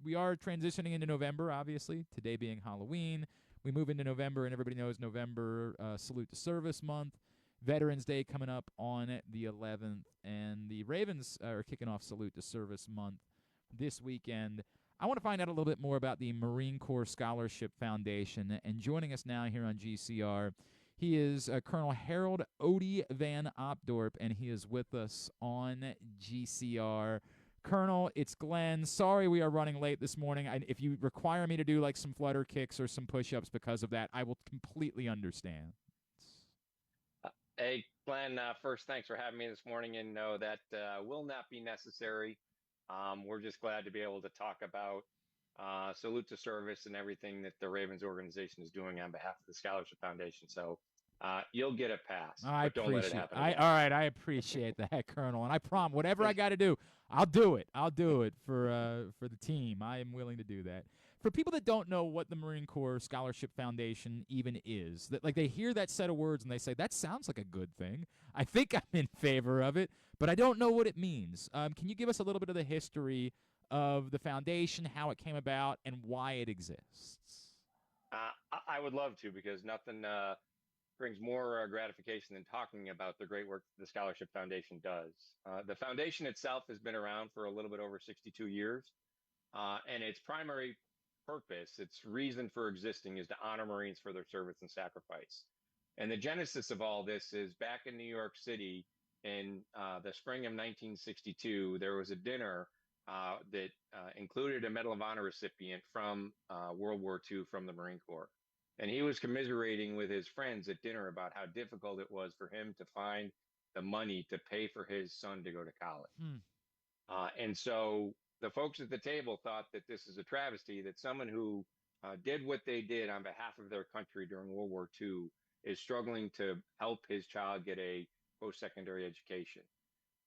we are transitioning into November, obviously, today being Halloween. We move into November, and everybody knows November, Salute to Service Month. Veterans Day coming up on the 11th, and the Ravens are kicking off Salute to Service Month this weekend. I want to find out a little bit more about the Marine Corps Scholarship Foundation, and joining us now here on GCR, he is Colonel Harold Odie Van Opdorp, and he is with us on GCR. Colonel, it's Glenn. Sorry we are running late this morning. If you require me to do like some flutter kicks or some push-ups because of that, I will completely understand. Hey, Glenn, first, thanks for having me this morning, and no, that will not be necessary. We're just glad to be able to talk about Salute to Service and everything that the Ravens organization is doing on behalf of the Scholarship Foundation. So you'll get a pass, but don't let it happen again. All right, I appreciate that, Colonel, and I promise whatever I got to do, I'll do it. I'll do it for the team. I am willing to do that. For people that don't know what the Marine Corps Scholarship Foundation even is, that like they hear that set of words and they say that sounds like a good thing. I think I'm in favor of it, but I don't know what it means. Can you give us a little bit of the history of the foundation, how it came about, and why it exists? I would love to, because nothing brings more gratification than talking about the great work the Scholarship Foundation does. The foundation itself has been around for a little bit over 62 years, and its primary purpose, its reason for existing, is to honor Marines for their service and sacrifice. And the genesis of all this is back in New York City in the spring of 1962, there was a dinner that included a Medal of Honor recipient from World War II from the Marine Corps. And he was commiserating with his friends at dinner about how difficult it was for him to find the money to pay for his son to go to college. And so the folks at the table thought that this is a travesty, that someone who did what they did on behalf of their country during World War II is struggling to help his child get a post-secondary education.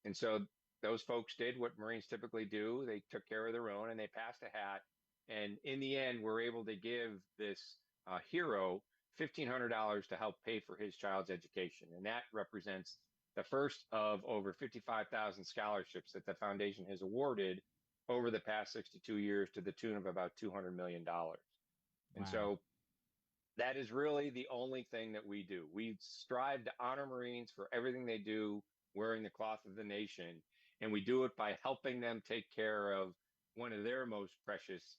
And so those folks did what Marines typically do. They took care of their own and they passed a hat. And in the end, we're able to give this hero $1,500 to help pay for his child's education. And that represents the first of over 55,000 scholarships that the foundation has awarded over the past 62 years to the tune of about $200 million. And so that is really the only thing that we do. We strive to honor Marines for everything they do, wearing the cloth of the nation. And we do it by helping them take care of one of their most precious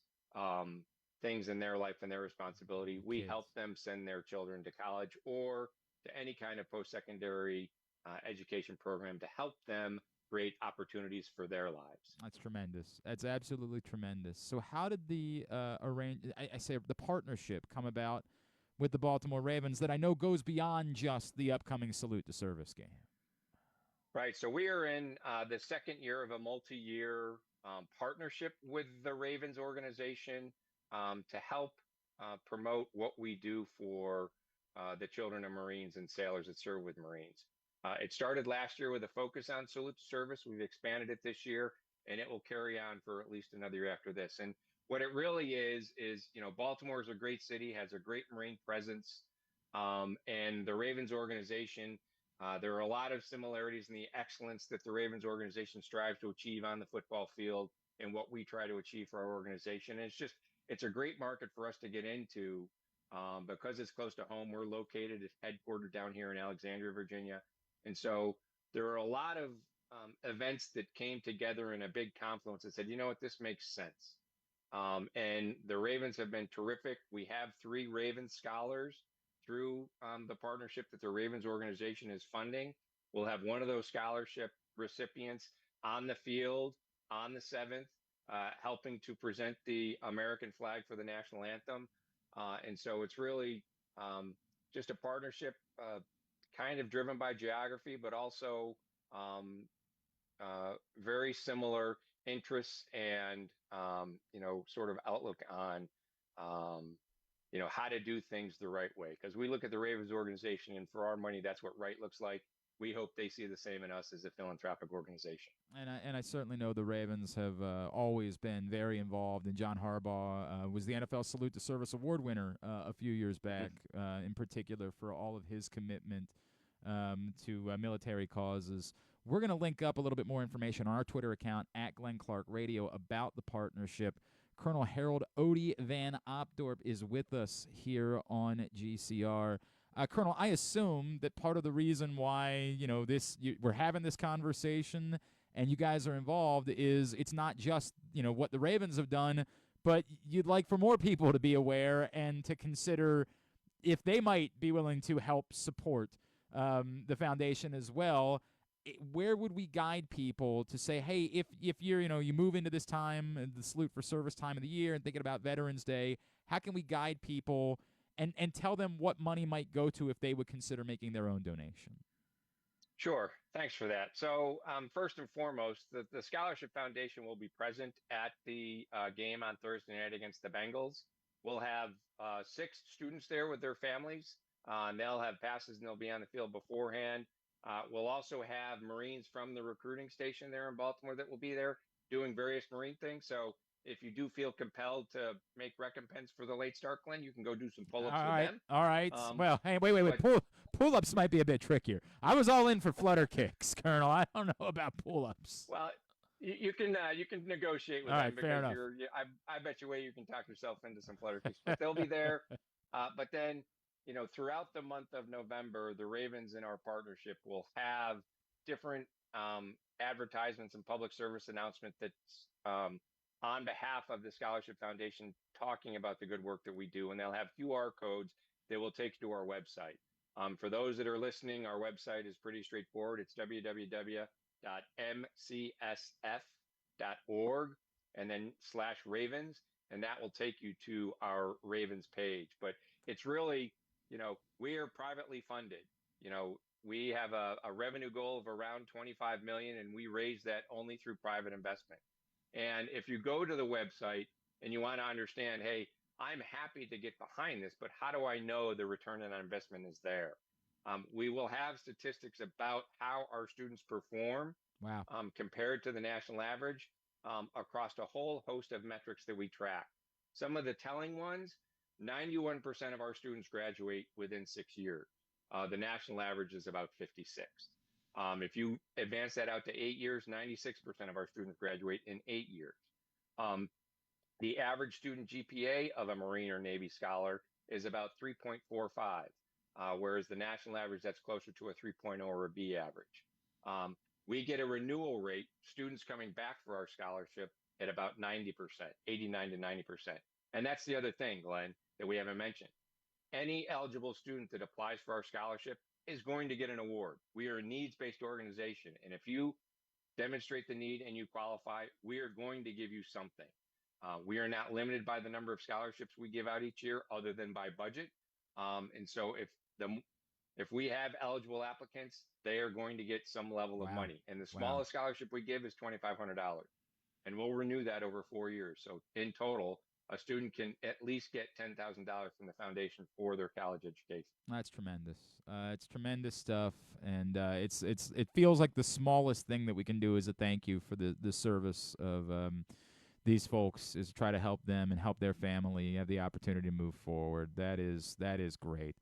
things in their life and their responsibility. We help them send their children to college or to any kind of post-secondary education program to help them create opportunities for their lives. That's tremendous. That's absolutely tremendous. So how did the the partnership come about with the Baltimore Ravens that I know goes beyond just the upcoming Salute to Service game? Right. So we are in the second year of a multi-year partnership with the Ravens organization to help promote what we do for the children of Marines and sailors that serve with Marines. It started last year with a focus on Salute to Service. We've expanded it this year, and it will carry on for at least another year after this. And what it really is, Baltimore is a great city, has a great Marine presence, and the Ravens organization, there are a lot of similarities in the excellence that the Ravens organization strives to achieve on the football field and what we try to achieve for our organization. And it's a great market for us to get into because it's close to home. We're located, it's headquartered down here in Alexandria, Virginia. And so there are a lot of events that came together in a big confluence and said, you know what, this makes sense. And the Ravens have been terrific. We have 3 Ravens scholars through the partnership that the Ravens organization is funding. We'll have one of those scholarship recipients on the field on the 7th, helping to present the American flag for the national anthem. And so it's really just a partnership kind of driven by geography, but also very similar interests and, sort of outlook on, how to do things the right way. Because we look at the Ravens organization, and for our money, that's what right looks like. We hope they see the same in us as a philanthropic organization. And I certainly know the Ravens have always been very involved. And John Harbaugh was the NFL Salute to Service Award winner a few years back, in particular for all of his commitment to military causes. We're going to link up a little bit more information on our Twitter account at Glenn Clark Radio about the partnership. Colonel Harold Odie Van Opdorp is with us here on GCR. Colonel, I assume that part of the reason why we're having this conversation and you guys are involved is it's not just what the Ravens have done, but you'd like for more people to be aware and to consider if they might be willing to help support the foundation as well. Where would we guide people to say, hey, if you're you move into this time, the Salute for Service time of the year, and thinking about Veterans Day, how can we guide people and tell them what money might go to if they would consider making their own donation? Sure. Thanks for that. So first and foremost, the Scholarship Foundation will be present at the game on Thursday night against the Bengals. We'll have 6 students there with their families. And they'll have passes and they'll be on the field beforehand. We'll also have Marines from the recruiting station there in Baltimore that will be there doing various Marine things. So if you do feel compelled to make recompense for the late start, Glenn, you can go do some pull-ups with them. All right. Well, hey, wait. Pull-ups might be a bit trickier. I was all in for flutter kicks, Colonel. I don't know about pull-ups. Well, you can negotiate with them because I bet you can talk yourself into some flutter kicks. But they'll be there. But then, throughout the month of November, the Ravens in our partnership will have different advertisements and public service announcements that's on behalf of the Scholarship Foundation talking about the good work that we do. And they'll have QR codes that will take you to our website. For those that are listening, our website is pretty straightforward. It's www.mcsf.org and then /Ravens. And that will take you to our Ravens page. But it's really, we are privately funded. We have a revenue goal of around $25 million, and we raise that only through private investment. And if you go to the website and you want to understand, hey, I'm happy to get behind this, but how do I know the return on investment is there? We will have statistics about how our students perform compared to the national average across a whole host of metrics that we track. Some of the telling ones, 91% of our students graduate within 6 years. The national average is about 56. If you advance that out to 8 years, 96% of our students graduate in 8 years. The average student GPA of a Marine or Navy scholar is about 3.45, whereas the national average, that's closer to a 3.0 or a B average. We get a renewal rate, students coming back for our scholarship, at about 90%, 89 to 90%. And that's the other thing, Glenn, that we haven't mentioned. Any eligible student that applies for our scholarship is going to get an award. We are a needs-based organization. And if you demonstrate the need and you qualify, we are going to give you something. We are not limited by the number of scholarships we give out each year other than by budget. And so if we have eligible applicants, they are going to get some level of money. And the smallest scholarship we give is $2,500. And we'll renew that over 4 years. So in total, a student can at least get $10,000 from the foundation for their college education. That's tremendous. It's tremendous stuff, and it feels like the smallest thing that we can do is a thank you for the service of these folks, is to try to help them and help their family have the opportunity to move forward. That is great.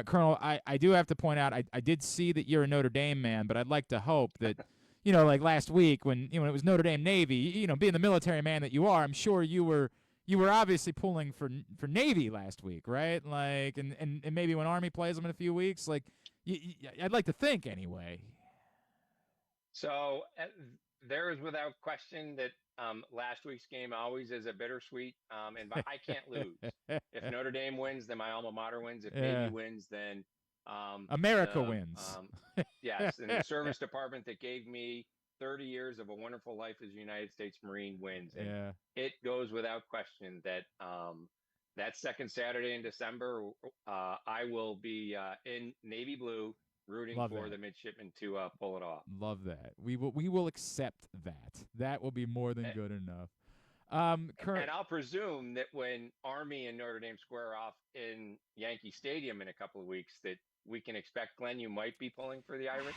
Colonel, I do have to point out, I did see that you're a Notre Dame man, but I'd like to hope that, like last week when it was Notre Dame Navy, being the military man that you are, I'm sure you were obviously pulling for Navy last week, right? Like, and maybe when Army plays them in a few weeks, like, I'd like to think anyway. So there is without question that last week's game always is a bittersweet, and I can't lose. If Notre Dame wins, then my alma mater wins. If Navy wins, then America wins. Yes, and the service department that gave me 30 years of a wonderful life as a United States Marine wins. And it goes without question that that second Saturday in December, I will be in Navy blue rooting for the midshipmen to pull it off. Love that. We will accept that. That will be more than good enough. And I'll presume that when Army and Notre Dame square off in Yankee Stadium in a couple of weeks, that we can expect, Glenn, you might be pulling for the Irish.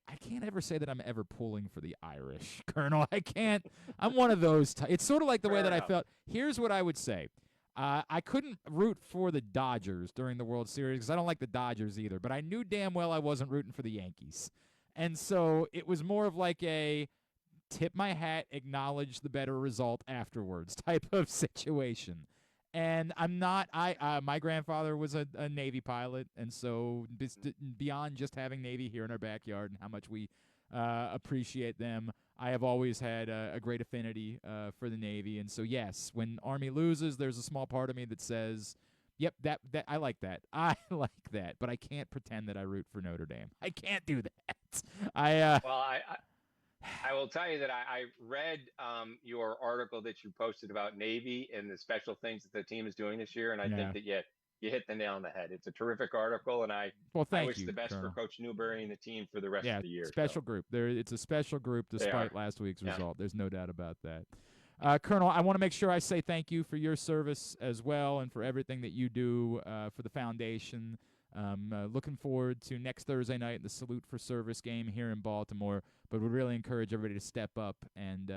I can't ever say that I'm ever pulling for the Irish, Colonel. I can't. I'm one of those. It's sort of like the way that I felt. Here's what I would say. I couldn't root for the Dodgers during the World Series because I don't like the Dodgers either, but I knew damn well I wasn't rooting for the Yankees. And so it was more of like tip my hat, acknowledge the better result afterwards type of situation. And I'm not. My grandfather was a Navy pilot, and so beyond just having Navy here in our backyard and how much we appreciate them, I have always had a great affinity for the Navy. And so yes, when Army loses, there's a small part of me that says, "Yep, that I like that. I like that." But I can't pretend that I root for Notre Dame. I can't do that. Well, I will tell you that I read your article that you posted about Navy and the special things that the team is doing this year, and I think that you hit the nail on the head. It's a terrific article, and I thank wish you, the best Colonel. for Coach Newberry and the team for the rest of the year. Special group. It's a special group despite last week's Yeah. result. There's no doubt about that. Colonel, I want to make sure I say thank you for your service as well and for everything that you do for the foundation. Looking forward to next Thursday night, the Salute for Service game here in Baltimore. But would really encourage everybody to step up and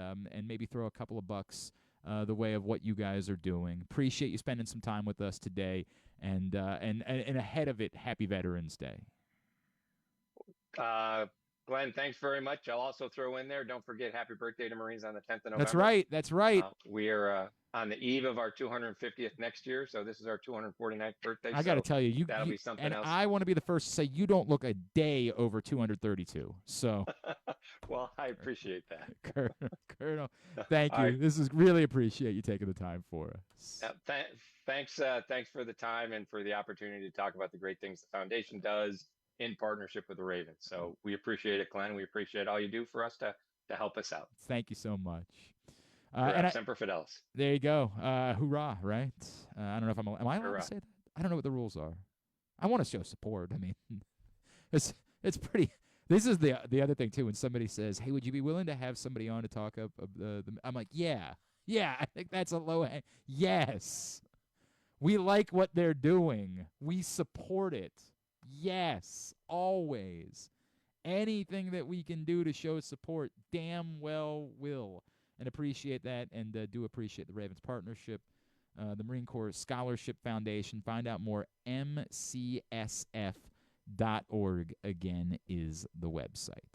maybe throw a couple of bucks the way of what you guys are doing. Appreciate you spending some time with us today, and ahead of it, Happy Veterans Day. Glenn, thanks very much. I'll also throw in there, don't forget happy birthday to Marines on the 10th of November. That's right. We are on the eve of our 250th next year, so this is our 249th birthday. I got to tell you, that'll be something else. I want to be the first to say you don't look a day over 232. So, well, I appreciate that, Colonel. Thank you. Right. This is really appreciate you taking the time for us. Thanks for the time and for the opportunity to talk about the great things the foundation does in partnership with the Ravens. So we appreciate it, Glenn. We appreciate all you do for us to help us out. Thank you so much. And Semper Fidelis. There you go. Hoorah, right? I don't know if am I allowed to say that? I don't know what the rules are. I want to show support. I mean, it's pretty. This is the other thing too. When somebody says, "Hey, would you be willing to have somebody on to talk up the?" I'm like, yeah. I think that's a low end. Yes, we like what they're doing. We support it. Yes, always. Anything that we can do to show support, damn well will. And appreciate that, and do appreciate the Ravens partnership, the Marine Corps Scholarship Foundation. Find out more, MCSF.org, again, is the website.